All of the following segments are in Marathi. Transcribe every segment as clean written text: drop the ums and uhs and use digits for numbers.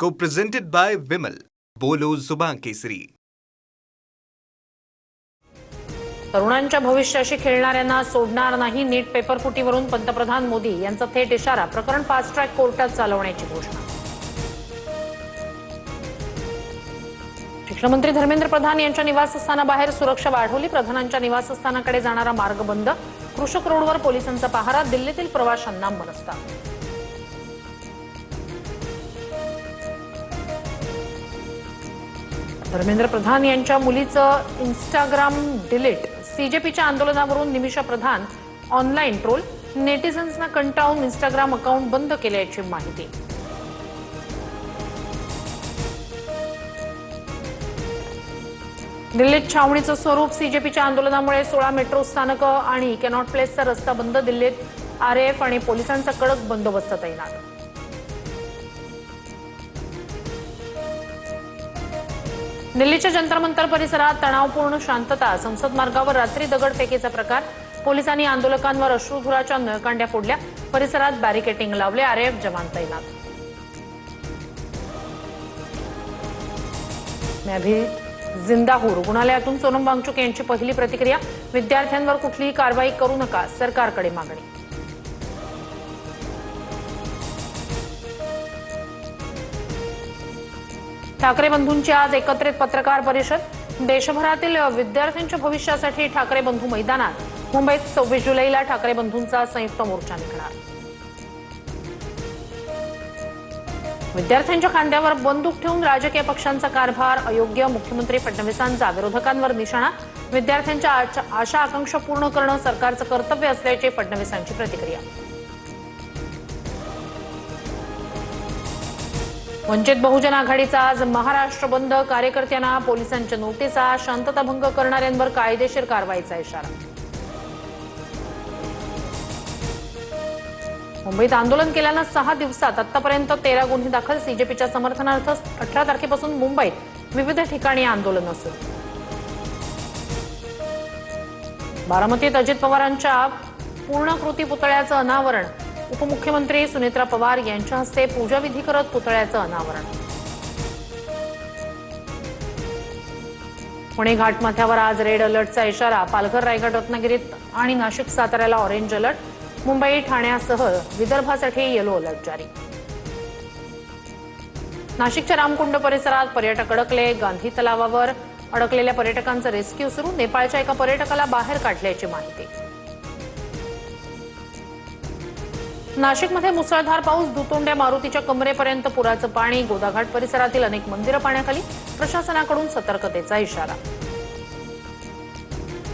Co-presented by Vimal. बोलो जुबान केसरी. तरुणांच्या भविष्याशी खेळणाऱ्यांना सोडणार नाही. नीट पेपर फुटीवरून पंतप्रधान मोदी यांचा थेट इशारा. प्रकरण फास्ट ट्रॅक कोर्टात चालवण्याची घोषणा. शिक्षण मंत्री धर्मेंद्र प्रधान यांच्या निवासस्थानाबाहेर सुरक्षा वाढवली. प्रधानांच्या निवासस्थानाकडे जाणारा मार्ग बंद. कृषक रोडवर पोलिसांचा पहारा. दिल्लीतील प्रवाशांना मनस्ताप. धर्मेंद्र प्रधान यांच्या मुलीचं इंस्टाग्राम डिलीट. सीजेपीच्या आंदोलनावरून निमिषा प्रधान ऑनलाईन ट्रोल. नेटिझन्सना कंटाळून इंस्टाग्राम अकाउंट बंद केल्याची माहिती. दिल्लीत छावणीचं स्वरूप. सीजेपीच्या आंदोलनामुळे 16 मेट्रो स्थानकं आणि कॅनॉट प्लेसचा रस्ता बंद. दिल्लीत आरएएफ आणि पोलिसांचा कडक बंदोबस्त तैनात. दिल्लीच्या जंतर मंतर परिसरात तणावपूर्ण शांतता. संसद मार्गावर रात्री दगडफेकीचा प्रकार. पोलिसांनी आंदोलकांवर अश्रुधुराच्या नळकांड्या फोडल्या. परिसरात बॅरिकेडिंग लावले. आरएएफ जवान तैनात. मैं भी जिंदा हूं. रुग्णालयातून सोनम वांगचुक यांची पहिली प्रतिक्रिया. विद्यार्थ्यांवर कुठलीही कारवाई करू नका, सरकारकडे मागणी. ठाकरे बंधूंची आज एकत्रित पत्रकार परिषद. देशभरातील विद्यार्थ्यांच्या भविष्यासाठी ठाकरे बंधू मैदानात. मुंबईत 26 जुलैला ठाकरे बंधूंचा संयुक्त मोर्चा निघणार. विद्यार्थ्यांच्या खांद्यावर बंदूक ठेवून राजकीय पक्षांचा कारभार अयोग्य. मुख्यमंत्री फडणवीसांचा विरोधकांवर निशाणा. विद्यार्थ्यांच्या आशा आकांक्षा पूर्ण करणं सरकारचं कर्तव्य असल्याची फडणवीसांची प्रतिक्रिया. वंचित बहुजन आघाडीचा आज महाराष्ट्र बंद. कार्यकर्त्यांना पोलिसांच्या नोटिसा. शांतता भंग करणाऱ्यांवर कायदेशीर कारवाईचा इशारा. मुंबईत आंदोलन केल्यानं 6 दिवसात आतापर्यंत 13 गुन्हे दाखल. सीजेपीच्या समर्थनार्थ 18 तारखेपासून मुंबईत विविध ठिकाणी आंदोलन सुरू. बारामतीत अजित पवारांच्या पूर्णाकृती पुतळ्याचं अनावरण. उपमुख्यमंत्री सुनेत्रा पवार यांच्या हस्ते पूजाविधी करत पुतळ्याचं अनावरण. पुणे घाटमाथ्यावर आज रेड अलर्टचा इशारा. पालघर, रायगड, रत्नागिरीत आणि नाशिक, साताऱ्याला ऑरेंज अलर्ट. मुंबई, ठाण्यासह विदर्भासाठी येलो अलर्ट जारी. नाशिकच्या रामकुंड परिसरात पर्यटक अडकले. गांधी तलावावर अडकलेल्या पर्यटकांचं रेस्क्यू सुरू. नेपाळच्या एका पर्यटकाला बाहेर काढल्याची माहिती. नाशिकमध्ये मुसळधार पाऊस. दुतोंड्या मारुतीच्या कमरेपर्यंत पुराचं पाणी. गोदाघाट परिसरातील अनेक मंदिरं पाण्याखाली. प्रशासनाकडून सतर्कतेचा इशारा.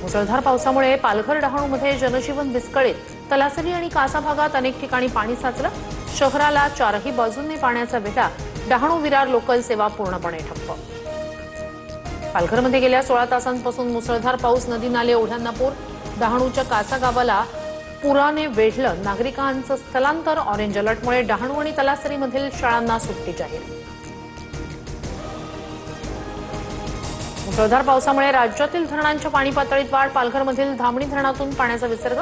मुसळधार पावसामुळे पालघर, डहाणूमध्ये जनजीवन विस्कळीत. तलासरी आणि कासा भागात अनेक ठिकाणी पाणी साचलं. शहराला चारही बाजूंनी पाण्याचा वेढा. डहाणू विरार लोकल सेवा पूर्णपणे ठप्प. पालघरमध्ये गेल्या 16 तासांपासून मुसळधार पाऊस. नदी नाले ओढ्यांना पूर. डहाणूच्या कासा गावाला पुराने वेढलं. नागरिकांचं स्थलांतर. ऑरेंज अलर्टमुळे डहाणू आणि तलासरीमधील शाळांना सुट्टी जाहीर. मुसळधार पावसामुळे राज्यातील धरणांच्या पाणी पातळीत वाढ. पालघरमधील धामणी धरणातून पाण्याचा विसर्ग.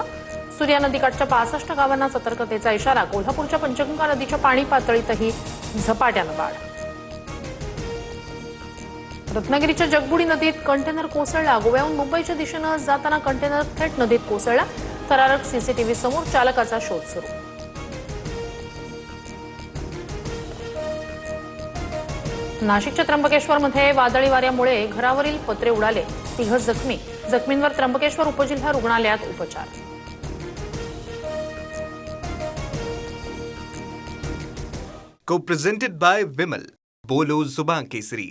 सूर्या नदीकाठच्या 65 गावांना सतर्कतेचा इशारा. कोल्हापूरच्या पंचगंगा नदीच्या पाणी पातळीतही झपाट्यानं वाढ. रत्नागिरीच्या जगबुडी नदीत कंटेनर कोसळला. गोव्याहून मुंबईच्या दिशेनं जाताना कंटेनर थेट नदीत कोसळला. थरारक सीसीटीव्ही समोर. चालकाचा शोध सुरू. नाशिकच्या त्र्यंबकेश्वरमध्ये वादळी वाऱ्यामुळे घरावरील पत्रे उडाले. 3 जखमी. जखमींवर त्र्यंबकेश्वर उपजिल्हा रुग्णालयात उपचार. Co-presented by Vimal. बोलो जुबान केसरी.